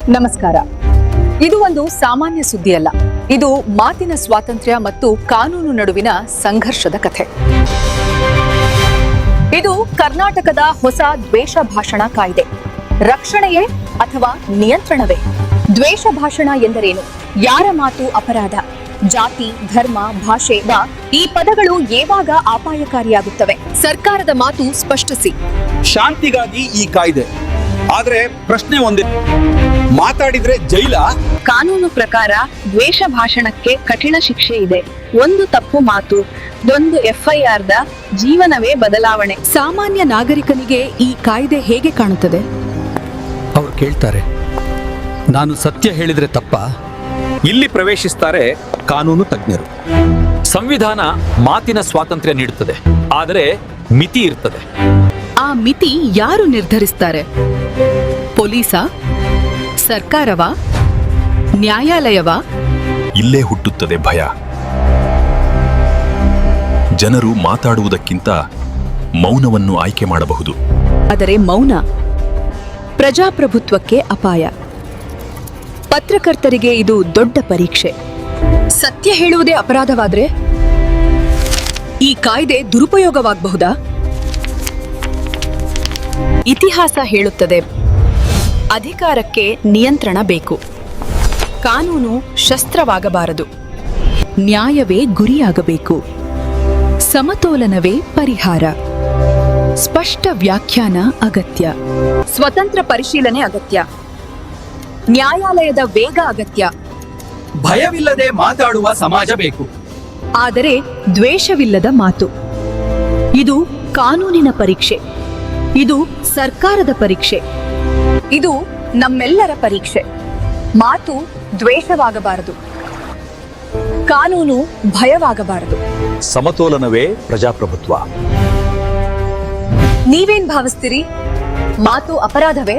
ನಮಸ್ಕಾರ. ಇದು ಒಂದು ಸಾಮಾನ್ಯ ಸುದ್ದಿ ಅಲ್ಲ. ಇದು ಮಾತಿನ ಸ್ವಾತಂತ್ರ್ಯ ಮತ್ತು ಕಾನೂನು ನಡುವಿನ ಸಂಘರ್ಷದ ಕಥೆ. ಇದು ಕರ್ನಾಟಕದ ಹೊಸ ದ್ವೇಷ ಭಾಷಣ ಕಾಯ್ದೆ. ರಕ್ಷಣೆಯೇ ಅಥವಾ ನಿಯಂತ್ರಣವೇ? ದ್ವೇಷ ಭಾಷಣ ಎಂದರೇನು? ಯಾರ ಮಾತು ಅಪರಾಧ? ಜಾತಿ, ಧರ್ಮ, ಭಾಷೆ ಈ ಪದಗಳು ಯಾವಾಗ ಅಪಾಯಕಾರಿಯಾಗುತ್ತವೆ? ಸರ್ಕಾರದ ಮಾತು ಸ್ಪಷ್ಟಿಸಿ. ಶಾಂತಿಗಾಗಿ ಈ ಕಾಯ್ದೆ. ಆದ್ರೆ ಪ್ರಶ್ನೆ ಒಂದೇ, ಮಾತಾಡಿದ್ರೆ ಜೈಲ? ಕಾನೂನು ಪ್ರಕಾರ ದ್ವೇಷ ಭಾಷಣಕ್ಕೆ ಕಠಿಣ ಶಿಕ್ಷೆ ಇದೆ. ಒಂದು ತಪ್ಪು ಮಾತು, ಒಂದು FIR ಜೀವನವೇ ಬದಲಾವಣೆ. ಸಾಮಾನ್ಯ ನಾಗರಿಕನಿಗೆ ಈ ಕಾಯ್ದೆ ಹೇಗೆ ಕಾಣುತ್ತದೆ? ಅವ್ರು ಕೇಳ್ತಾರೆ, ನಾನು ಸತ್ಯ ಹೇಳಿದ್ರೆ ತಪ್ಪಾ? ಇಲ್ಲಿ ಪ್ರವೇಶಿಸ್ತಾರೆ ಕಾನೂನು ತಜ್ಞರು. ಸಂವಿಧಾನ ಮಾತಿನ ಸ್ವಾತಂತ್ರ್ಯ ನೀಡುತ್ತದೆ, ಆದರೆ ಮಿತಿ ಇರ್ತದೆ. ಆ ಮಿತಿ ಯಾರು ನಿರ್ಧರಿಸ್ತಾರೆ? ಪೊಲೀಸಾ? ಸರ್ಕಾರವಾ? ನ್ಯಾಯಾಲಯವಾ? ಇಲ್ಲೇ ಹುಟ್ಟುತ್ತದೆ ಭಯ. ಜನರು ಮಾತಾಡುವುದಕ್ಕಿಂತ ಮೌನವನ್ನು ಆಯ್ಕೆ ಮಾಡಬಹುದು. ಆದರೆ ಮೌನ ಪ್ರಜಾಪ್ರಭುತ್ವಕ್ಕೆ ಅಪಾಯ. ಪತ್ರಕರ್ತರಿಗೆ ಇದು ದೊಡ್ಡ ಪರೀಕ್ಷೆ. ಸತ್ಯ ಹೇಳುವುದೇ ಅಪರಾಧವಾದ್ರೆ ಈ ಕಾಯ್ದೆ ದುರುಪಯೋಗವಾಗಬಹುದಾ? ಇತಿಹಾಸ ಹೇಳುತ್ತದೆ, ಅಧಿಕಾರಕ್ಕೆ ನಿಯಂತ್ರಣ ಬೇಕು. ಕಾನೂನು ಶಸ್ತ್ರವಾಗಬಾರದು. ನ್ಯಾಯವೇ ಗುರಿಯಾಗಬೇಕು. ಸಮತೋಲನವೇ ಪರಿಹಾರ. ಸ್ಪಷ್ಟ ವ್ಯಾಖ್ಯಾನ ಅಗತ್ಯ. ಸ್ವತಂತ್ರ ಪರಿಶೀಲನೆ ಅಗತ್ಯ. ನ್ಯಾಯಾಲಯದ ವೇಗ ಅಗತ್ಯ. ಭಯವಿಲ್ಲದೆ ಮಾತಾಡುವ ಸಮಾಜ ಬೇಕು. ಆದರೆ ದ್ವೇಷವಿಲ್ಲದ ಮಾತು. ಇದು ಕಾನೂನಿನ ಪರೀಕ್ಷೆ. ಇದು ಸರ್ಕಾರದ ಪರೀಕ್ಷೆ. ಇದು ನಮ್ಮೆಲ್ಲರ ಪರೀಕ್ಷೆ. ಮಾತು ದ್ವೇಷವಾಗಬಾರದು. ಕಾನೂನು ಭಯವಾಗಬಾರದು. ಸಮತೋಲನವೇ ಪ್ರಜಾಪ್ರಭುತ್ವ. ನೀವೇನ್ ಭಾವಿಸ್ತೀರಿ? ಮಾತು ಅಪರಾಧವೇ?